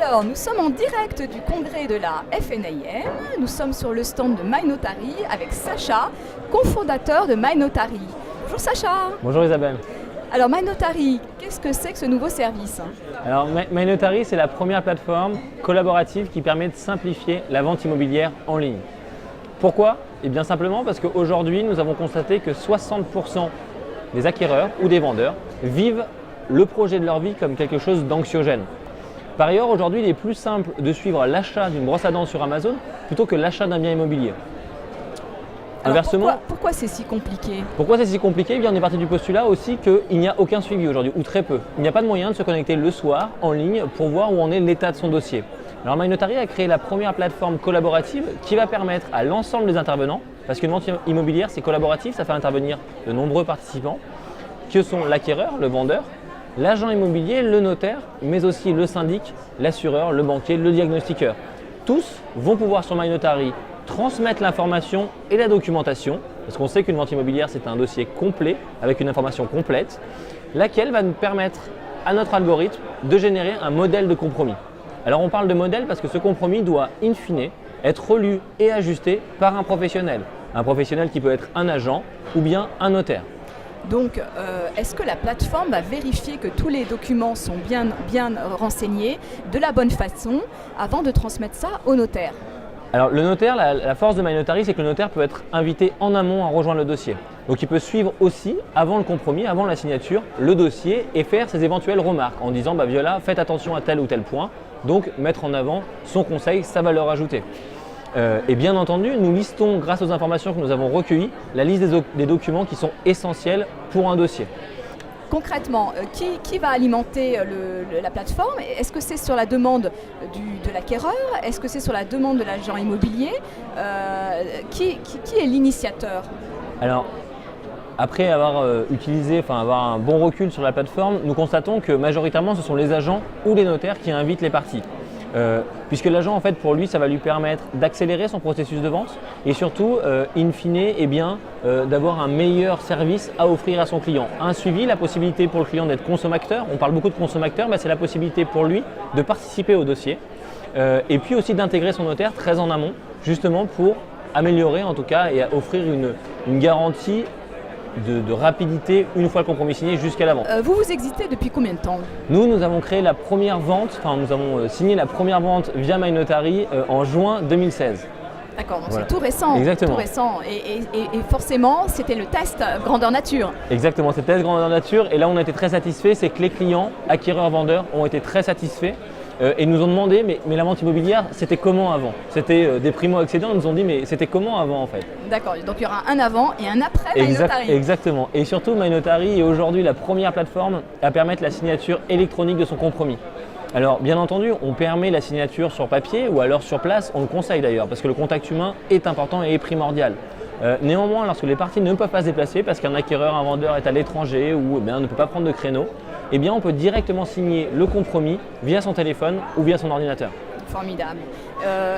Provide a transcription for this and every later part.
Alors, nous sommes en direct du congrès de la FNAIM. Nous sommes sur le stand de MyNotary avec Sacha, cofondateur de MyNotary. Bonjour Sacha. Bonjour Isabelle. Alors MyNotary, qu'est-ce que c'est que ce nouveau service? Alors MyNotary, c'est la première plateforme collaborative qui permet de simplifier la vente immobilière en ligne. Pourquoi? Eh bien simplement parce qu'aujourd'hui, nous avons constaté que 60% des acquéreurs ou des vendeurs vivent le projet de leur vie comme quelque chose d'anxiogène. Par ailleurs, aujourd'hui, il est plus simple de suivre l'achat d'une brosse à dents sur Amazon plutôt que l'achat d'un bien immobilier. Alors pourquoi c'est si compliqué? Pourquoi c'est si compliqué? Eh bien, on est parti du postulat aussi qu'il n'y a aucun suivi aujourd'hui, ou très peu. Il n'y a pas de moyen de se connecter le soir en ligne pour voir où en est l'état de son dossier. Alors MyNotary a créé la première plateforme collaborative qui va permettre à l'ensemble des intervenants, parce qu'une vente immobilière c'est collaboratif, ça fait intervenir de nombreux participants, que sont l'acquéreur, le vendeur, l'agent immobilier, le notaire, mais aussi le syndic, l'assureur, le banquier, le diagnostiqueur. Tous vont pouvoir sur MyNotary transmettre l'information et la documentation, parce qu'on sait qu'une vente immobilière c'est un dossier complet avec une information complète, laquelle va nous permettre à notre algorithme de générer un modèle de compromis. Alors on parle de modèle parce que ce compromis doit in fine être relu et ajusté par un professionnel qui peut être un agent ou bien un notaire. Donc, est-ce que la plateforme va vérifier que tous les documents sont bien renseignés de la bonne façon avant de transmettre ça au notaire? Alors le notaire, la force de MyNotary, c'est que le notaire peut être invité en amont à rejoindre le dossier. Donc il peut suivre aussi, avant le compromis, avant la signature, le dossier et faire ses éventuelles remarques en disant Viola, faites attention à tel ou tel point. Donc mettre en avant son conseil, sa valeur ajoutée. Et bien entendu, nous listons, grâce aux informations que nous avons recueillies, la liste des documents qui sont essentiels pour un dossier. Concrètement, qui va alimenter la plateforme? Est-ce que c'est sur la demande de l'acquéreur? Est-ce que c'est sur la demande de l'agent immobilier? Qui est l'initiateur? Alors, après avoir avoir un bon recul sur la plateforme, nous constatons que majoritairement ce sont les agents ou les notaires qui invitent les parties. Puisque l'agent, en fait, pour lui, ça va lui permettre d'accélérer son processus de vente et surtout, in fine, d'avoir un meilleur service à offrir à son client. Un suivi, la possibilité pour le client d'être consommateur. On parle beaucoup de consommateur, c'est la possibilité pour lui de participer au dossier et puis aussi d'intégrer son notaire très en amont, justement pour améliorer en tout cas et offrir une garantie de rapidité une fois le compromis signé jusqu'à la vente. Vous existez depuis combien de temps? Nous avons créé la première vente, nous avons signé la première vente via MyNotary en juin 2016. D'accord, donc voilà. C'est tout récent. Exactement. Tout récent. Et forcément, c'était le test grandeur nature. Exactement, c'est le test grandeur nature. Et là, on a été très satisfaits, c'est que les clients, acquéreurs-vendeurs, ont été très satisfaits. Et nous ont demandé, mais la vente immobilière, c'était comment avant? C'était des primo-accédants, ils nous ont dit, mais c'était comment avant en fait? D'accord, donc il y aura un avant et un après MyNotary. Exactement, et surtout MyNotary est aujourd'hui la première plateforme à permettre la signature électronique de son compromis. Alors bien entendu, on permet la signature sur papier ou alors sur place, on le conseille d'ailleurs, parce que le contact humain est important et est primordial. Néanmoins, lorsque les parties ne peuvent pas se déplacer parce qu'un acquéreur, un vendeur est à l'étranger ou ne peut pas prendre de créneau, on peut directement signer le compromis via son téléphone ou via son ordinateur. Formidable.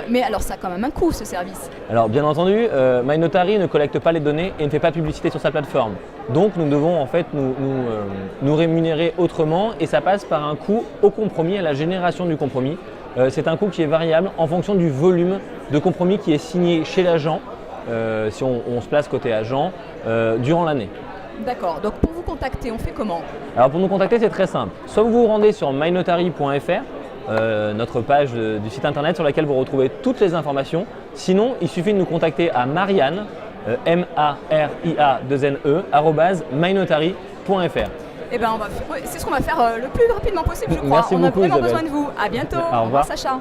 Mais alors ça a quand même un coût ce service? Alors bien entendu, MyNotary ne collecte pas les données et ne fait pas de publicité sur sa plateforme. Donc nous devons en fait nous rémunérer autrement et ça passe par un coût au compromis, à la génération du compromis. C'est un coût qui est variable en fonction du volume de compromis qui est signé chez l'agent, si on se place côté agent, durant l'année. D'accord, donc pour vous contacter, on fait comment? Alors pour nous contacter, c'est très simple. Soit vous vous rendez sur mynotary.fr, notre page du site internet sur laquelle vous retrouvez toutes les informations. Sinon, il suffit de nous contacter à Marianne, MARIA2NE, @mynotary.fr. Eh ben c'est ce qu'on va faire le plus rapidement possible, je crois. Merci beaucoup, on a vraiment Isabelle. besoin de vous. À bientôt. Au revoir Sacha.